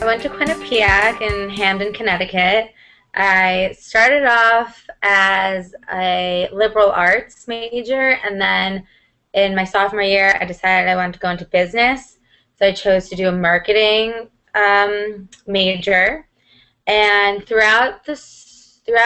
went to Quinnipiac in Hamden, Connecticut. I started off as a liberal arts major, and then in my sophomore year, I decided I wanted to go into business. So I chose to do a marketing major. And throughout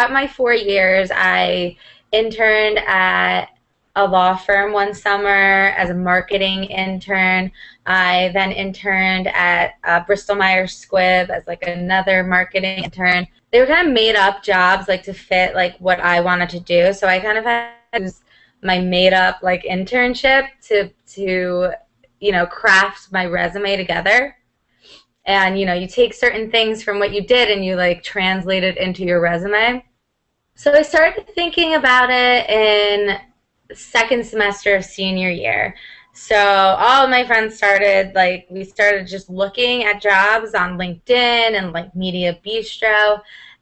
my 4 years, I interned at a law firm one summer as a marketing intern. I then interned at Bristol Myers Squibb as like another marketing intern. They were kind of made up jobs like to fit like what I wanted to do. So I kind of had to use my made up like internship to craft my resume together. And you take certain things from what you did and you like translate it into your resume. So I started thinking about it in second semester of senior year. So all of my friends we started just looking at jobs on LinkedIn and like Media Bistro.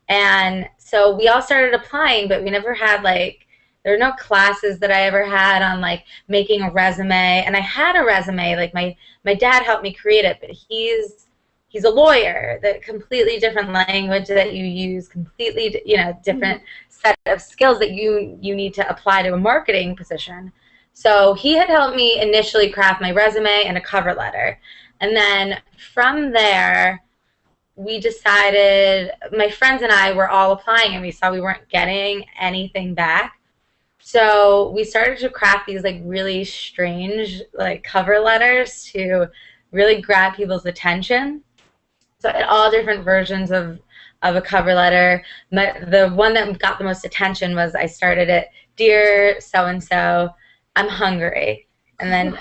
And so we all started applying, but we never had there were no classes that I ever had on like making a resume. And I had a resume, like my dad helped me create it, but he's a lawyer, that completely different language that you use, completely different set of skills that you need to apply to a marketing position. So he had helped me initially craft my resume and a cover letter. And then from there, we decided, my friends and I were all applying and we saw we weren't getting anything back. So we started to craft these like really strange like cover letters to really grab people's attention. So I had all different versions of a cover letter. The one that got the most attention was I started it, "Dear so-and-so, I'm hungry." And then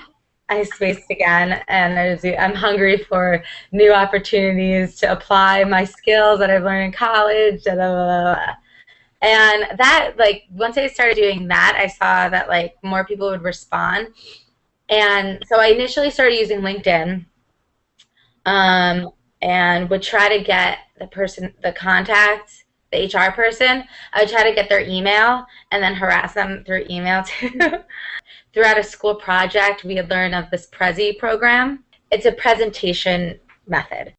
I spaced again, and I'm hungry for new opportunities to apply my skills that I've learned in college, blah, blah, blah, blah. And that, like, once I started doing that, I saw that, like, more people would respond. And so I initially started using LinkedIn. And would try to get the contact, the HR person. I would try to get their email and then harass them through email too. Throughout a school project, we had learned of this Prezi program. It's a presentation method.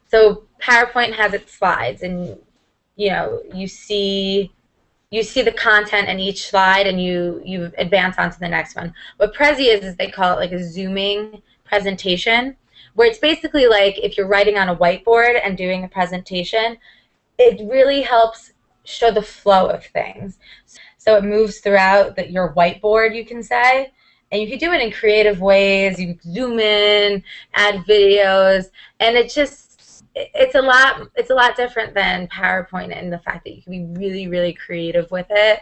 So PowerPoint has its slides, and you see the content in each slide, and you advance on to the next one. What Prezi is they call it like a zooming presentation, where it's basically like if you're writing on a whiteboard and doing a presentation, it really helps show the flow of things. So it moves throughout your whiteboard, you can say, and you can do it in creative ways. You can zoom in, add videos, and it's a lot different than PowerPoint in the fact that you can be really, really creative with it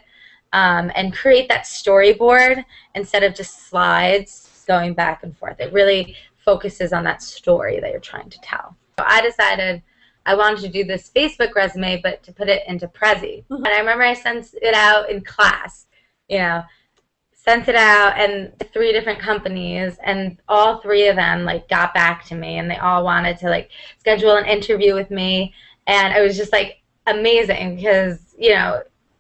and create that storyboard instead of just slides going back and forth. It really focuses on that story that you're trying to tell. So I decided I wanted to do this Facebook resume, but to put it into Prezi. And I remember I sent it out in class, sent it out, and 3 different companies, and all 3 of them like got back to me, and they all wanted to like schedule an interview with me. And it was just like amazing because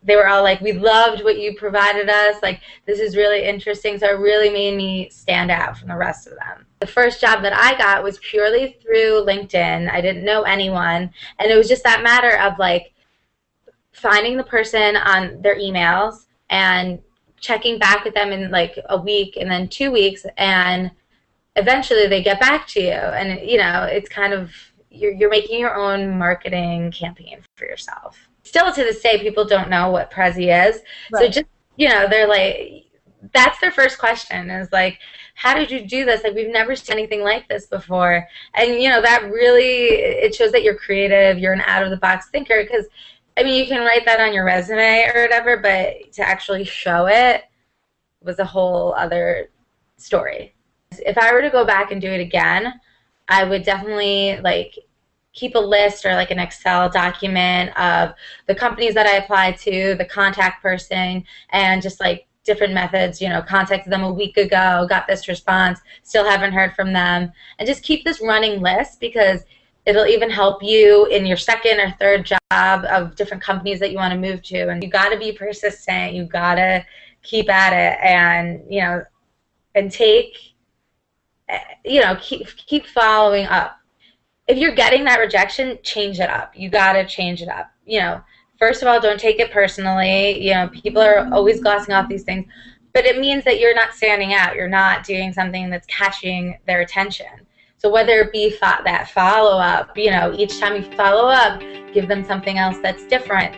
they were all like, "We loved what you provided us. Like, this is really interesting." So it really made me stand out from the rest of them. The first job that I got was purely through LinkedIn. I didn't know anyone. And it was just that matter of like finding the person on their emails and checking back with them in like a week and then 2 weeks. And eventually they get back to you. And, it's kind of, you're making your own marketing campaign for yourself. Still to this day, people don't know what Prezi is. Right. So just, they're like, that's their first question is like, how did you do this? Like, we've never seen anything like this before. And, that really, it shows that you're creative, you're an out-of-the-box thinker, because, I mean, you can write that on your resume or whatever, but to actually show it was a whole other story. If I were to go back and do it again, I would definitely, like, keep a list or like an Excel document of the companies that I applied to, the contact person, and just like different methods, contacted them a week ago, got this response, still haven't heard from them, and just keep this running list because it'll even help you in your second or third job of different companies that you want to move to. And you got to be persistent, you got to keep at it, and and take, keep following up. if you're getting that rejection, change it up. You got to change it up. First of all, don't take it personally. People are always glossing off these things, but it means that you're not standing out. You're not doing something that's catching their attention. So whether it be that follow-up, each time you follow up, give them something else that's different.